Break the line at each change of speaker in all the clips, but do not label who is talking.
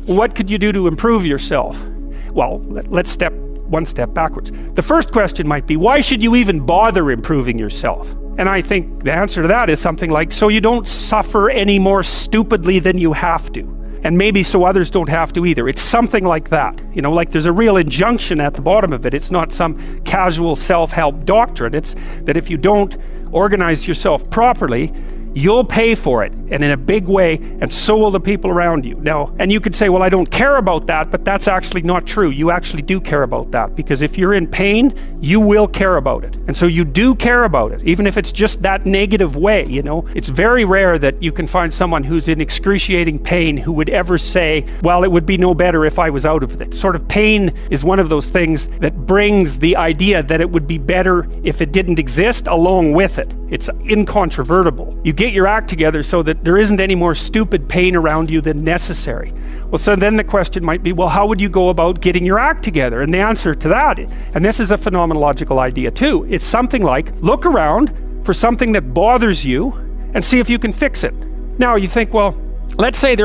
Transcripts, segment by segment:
what could you do to improve yourself? Well, let's step one step backwards. The first question might be, why should you even bother improving yourself? And I think the answer to that is something like, so you don't suffer any more stupidly than you have to. And maybe so others don't have to either. It's something like that. You know, like there's a real injunction at the bottom of it. It's not some casual self-help doctrine. It's that if you don't organize yourself properly, you'll pay for it, and in a big way, and so will the people around you. Now, and you could say, well, I don't care about that, but that's actually not true. You actually do care about that, because if you're in pain, you will care about it. And so you do care about it, even if it's just that negative way, you know. It's very rare that you can find someone who's in excruciating pain who would ever say, well, it would be no better if I was out of it. Sort of pain is one of those things that brings the idea that it would be better if it didn't exist along with it. It's incontrovertible. You get your act together so that there isn't any more stupid pain around you than necessary. Well, so then the question might be, well, how would you go about getting your act together? And the answer to that, and this is a phenomenological idea too, it's something like, look around for something that bothers you and see if you can fix it. Now you think, well, let's say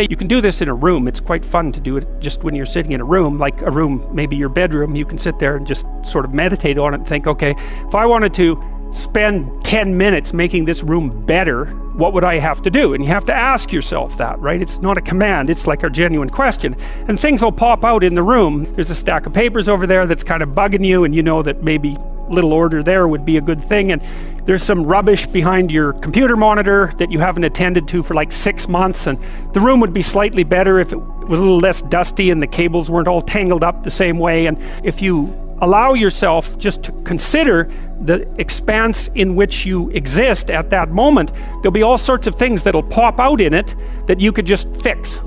you can do this in a room. It's quite fun to do it just when you're sitting in a room, like a room, maybe your bedroom. You can sit there and just sort of meditate on it and think, okay, if I wanted to spend 10 minutes making this room better, what would I have to do? And you have to ask yourself that, right? It's not a command, it's like a genuine question. And things will pop out in the room. There's a stack of papers over there that's kind of bugging you, and you know that maybe little order there would be a good thing. And there's some rubbish behind your computer monitor that you haven't attended to for like 6 months, and the room would be slightly better if it was a little less dusty and the cables weren't all tangled up the same way. And if you allow yourself just to consider the expanse in which you exist at that moment, there'll be all sorts of things that'll pop out in it that you could just fix.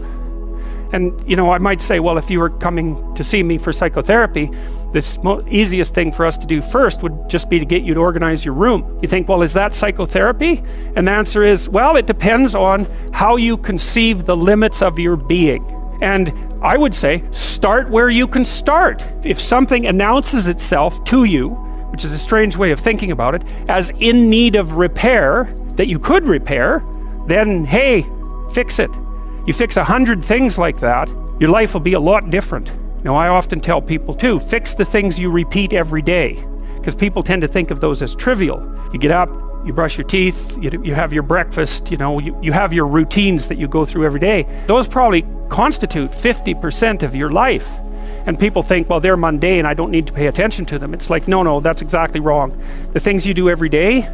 And you know, I might say, well, if you were coming to see me for psychotherapy, the easiest thing for us to do first would just be to get you to organize your room. You think, well, is that psychotherapy? And the answer is, well, it depends on how you conceive the limits of your being. And I would say, start where you can start. If something announces itself to you, which is a strange way of thinking about it, as in need of repair, that you could repair, then hey, fix it. You fix 100 things like that, your life will be a lot different. Now, I often tell people too, fix the things you repeat every day, because people tend to think of those as trivial. You get up, you brush your teeth, you have your breakfast, you know, you have your routines that you go through every day. Those probably constitute 50% of your life. And people think, well, they're mundane, I don't need to pay attention to them. It's like, no, that's exactly wrong. The things you do every day,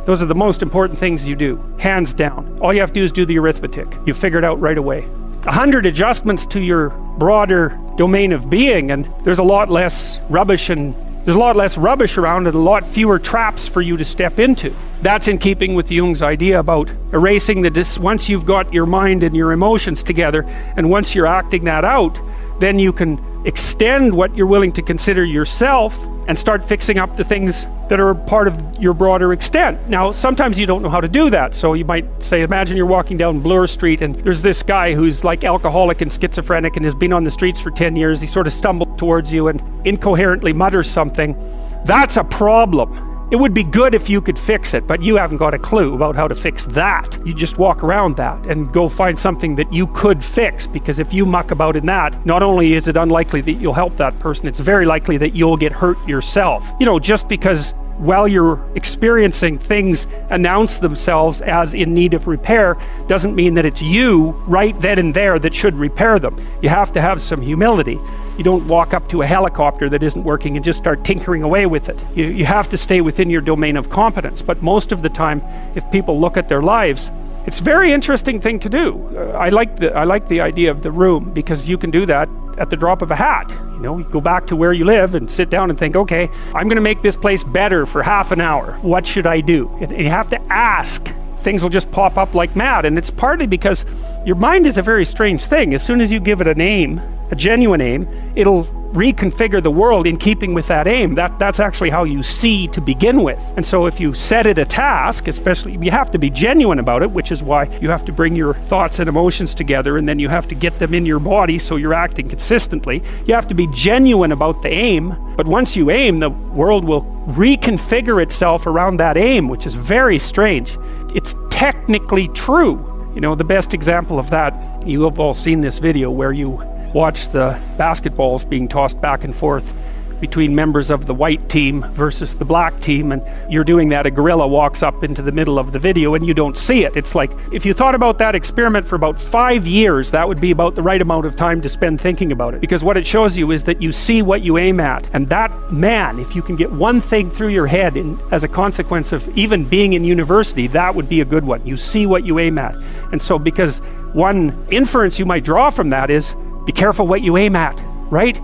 those are the most important things you do, hands down. All you have to do is do the arithmetic. You figure it out right away. 100 adjustments to your broader domain of being, and there's a lot less rubbish around and a lot fewer traps for you to step into. That's in keeping with Jung's idea about erasing once you've got your mind and your emotions together, and once you're acting that out, then you can extend what you're willing to consider yourself and start fixing up the things that are part of your broader extent. Now, sometimes you don't know how to do that. So you might say, imagine you're walking down Bloor Street and there's this guy who's like alcoholic and schizophrenic and has been on the streets for 10 years. He sort of stumbled towards you and incoherently mutters something. That's a problem. It would be good if you could fix it, but you haven't got a clue about how to fix that. You just walk around that and go find something that you could fix, because if you muck about in that, not only is it unlikely that you'll help that person, it's very likely that you'll get hurt yourself. You know, just because while you're experiencing things announce themselves as in need of repair doesn't mean that it's you right then and there that should repair them. You have to have some humility. You don't walk up to a helicopter that isn't working and just start tinkering away with it. You have to stay within your domain of competence. But most of the time, if people look at their lives, it's a very interesting thing to do. I like the idea of the room, because you can do that at the drop of a hat. You know, you go back to where you live and sit down and think, okay, I'm going to make this place better for half an hour. What should I do? And you have to ask. Things will just pop up like mad, and it's partly because your mind is a very strange thing. As soon as you give it a name, a genuine aim, it'll reconfigure the world in keeping with that aim. That's actually how you see to begin with. And so if you set it a task, especially, you have to be genuine about it, which is why you have to bring your thoughts and emotions together, and then you have to get them in your body so you're acting consistently. You have to be genuine about the aim, but once you aim, the world will reconfigure itself around that aim, which is very strange. It's technically true. You know, the best example of that, you have all seen this video where you watch the basketballs being tossed back and forth between members of the white team versus the black team, and you're doing that, a gorilla walks up into the middle of the video and you don't see it. It's like, if you thought about that experiment for about 5 years, that would be about the right amount of time to spend thinking about it, because what it shows you is that you see what you aim at. And that, man, if you can get one thing through your head as a consequence of even being in university, that would be a good one. You see what you aim at. And so, because one inference you might draw from that is, be careful what you aim at, right?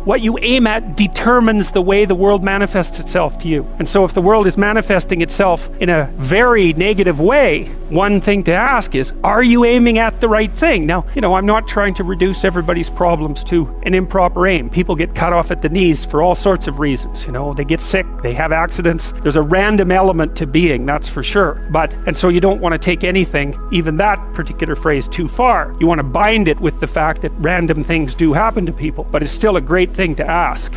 What you aim at determines the way the world manifests itself to you. And so if the world is manifesting itself in a very negative way, one thing to ask is, are you aiming at the right thing? Now, you know, I'm not trying to reduce everybody's problems to an improper aim. People get cut off at the knees for all sorts of reasons. You know, they get sick, they have accidents. There's a random element to being, that's for sure. And so you don't want to take anything, even that particular phrase, too far. You want to bind it with the fact that random things do happen to people, but it's still a great thing to ask.